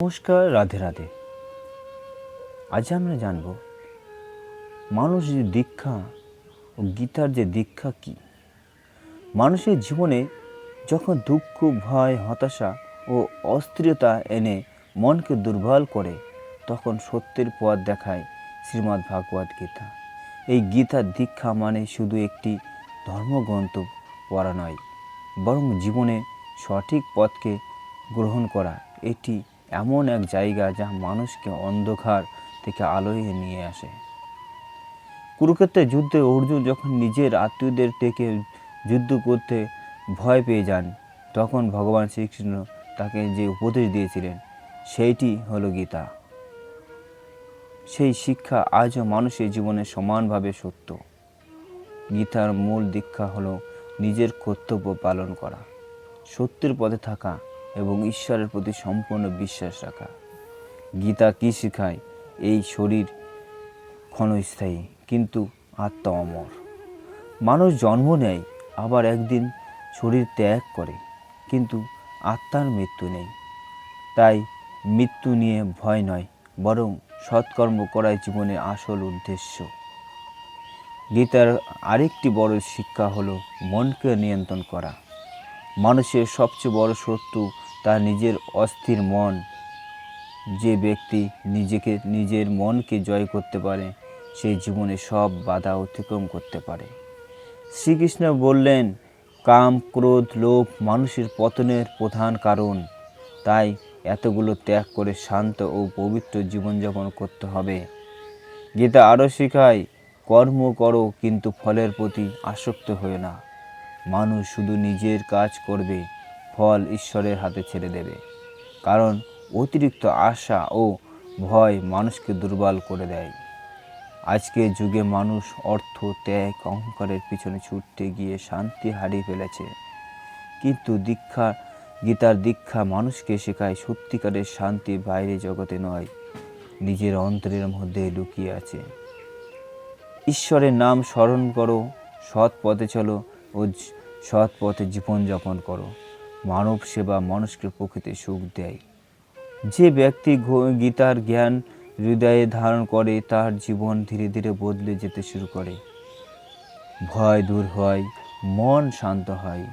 নমস্কার, রাধে রাধে। আজ আমরা জানব মানুষ যে দীক্ষা ও গীতার যে দীক্ষা কী। মানুষের জীবনে যখন দুঃখ, ভয়, হতাশা ও অস্থিরতা এনে মনকে দুর্বল করে, তখন সত্যের পথ দেখায় শ্রীমদ্ ভাগবত গীতা। এই গীতার দীক্ষা মানে শুধু একটি ধর্মগ্রন্থ পড়া নয়, বরং জীবনে সঠিক পথকে গ্রহণ করা। এটি এমন এক জায়গা যা মানুষকে অন্ধকার থেকে আলোয় নিয়ে আসে। কুরুক্ষেত্রের যুদ্ধে অর্জুন যখন নিজের আত্মীয়দের থেকে যুদ্ধ করতে ভয় পেয়ে যান, তখন ভগবান শ্রীকৃষ্ণ তাকে যে উপদেশ দিয়েছিলেন সেইটি হলো গীতা। সেই শিক্ষা আজও মানুষের জীবনে সমানভাবে সত্য। গীতার মূল দীক্ষা হলো নিজের কর্তব্য পালন করা, সত্যের পথে থাকা এবং ঈশ্বরের প্রতি সম্পূর্ণ বিশ্বাস রাখা। গীতা কী শেখায়? এই শরীর ক্ষণস্থায়ী, কিন্তু আত্মা অমর। মানুষ জন্ম নেয়, আবার একদিন শরীর ত্যাগ করে, কিন্তু আত্মার মৃত্যু নেই। তাই মৃত্যু নিয়ে ভয় নয়, বরং সৎকর্ম করাই জীবনের আসল উদ্দেশ্য। গীতার আরেকটি বড় শিক্ষা হলো মনকে নিয়ন্ত্রণ করা। মানুষের সবচেয়ে বড় শত্রু তার নিজের অস্থির মন। যে ব্যক্তি নিজের মনকে জয় করতে পারে, সেই জীবনে সব বাধা অতিক্রম করতে পারে। শ্রীকৃষ্ণ বললেন, কাম, ক্রোধ, লোভ মানুষের পতনের প্রধান কারণ। তাই এতগুলো ত্যাগ করে শান্ত ও পবিত্র জীবনযাপন করতে হবে। গীতা আরও শেখায়, কর্ম করো, কিন্তু ফলের প্রতি আসক্ত হয়ে না। মানুষ শুধু নিজের কাজ করবে, ফল ঈশ্বরের হাতে ছেড়ে দেবে। কারণ অতিরিক্ত আশা ও ভয় মানুষকে দুর্বল করে দেয়। আজকের যুগে মানুষ অর্থ, ত্যাগ, অহংকারের পিছনে ছুটতে গিয়ে শান্তি হারিয়ে ফেলেছে। কিন্তু গীতার দীক্ষা মানুষকে শেখায় সত্যিকারের শান্তি বাইরে জগতে নয়, নিজের অন্তরের মধ্যে লুকিয়ে আছে। ঈশ্বরের নাম স্মরণ করো, সৎ পথে চলো ও সৎ পথে জীবনযাপন করো। মানব সেবা মানুষকে প্রকৃতি সুখ দেয়। যে ব্যক্তি গীতার জ্ঞান হৃদয়ে ধারণ করে, তার জীবন ধীরে ধীরে বদলে যেতে শুরু করে। ভয় দূর হয়, মন শান্ত হয়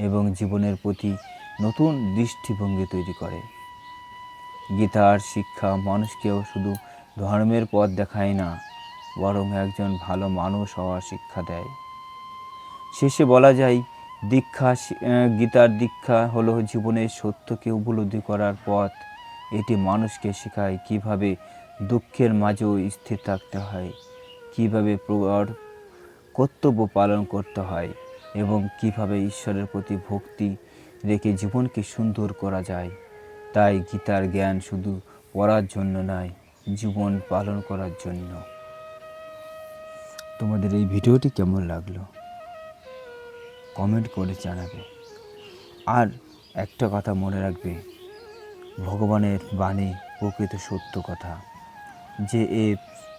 এবং জীবনের প্রতি নতুন দৃষ্টিভঙ্গি তৈরি করে। গীতার শিক্ষা মানুষকেও শুধু ধর্মের পথ দেখায় না, বরং একজন ভালো মানুষ হওয়ার শিক্ষা দেয়। শেষে বলা যায়, গীতার দীক্ষা হলো জীবনের সত্যকে উপলব্ধি করার পথ। এটি মানুষকে শেখায় কিভাবে দুঃখের মাঝেও স্থির থাকতে হয়, কিভাবে কর্তব্য পালন করতে হয় এবং কিভাবে ঈশ্বরের প্রতি ভক্তি রেখে জীবনকে সুন্দর করা যায়। তাই গীতার জ্ঞান শুধু পড়ার জন্য নয়, জীবন পালন করার জন্য। তোমাদের এই ভিডিওটি কেমন লাগলো কমেন্ট করে জানাবে। আর একটা কথা মনে রাখবে, ভগবানের বাণী প্রকৃত সত্য কথা। যে এ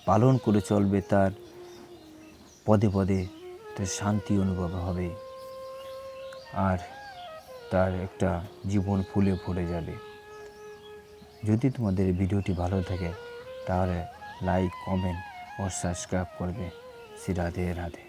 পালন করে চলবে, তার পদে পদে তার শান্তি অনুভব হবে আর তার একটা জীবন ফুলে ভরে যাবে। যদি তোমাদের ভিডিওটি ভালো থাকে, তাহলে লাইক, কমেন্ট ও সাবস্ক্রাইব করবে। শ্রী রাধে রাধে।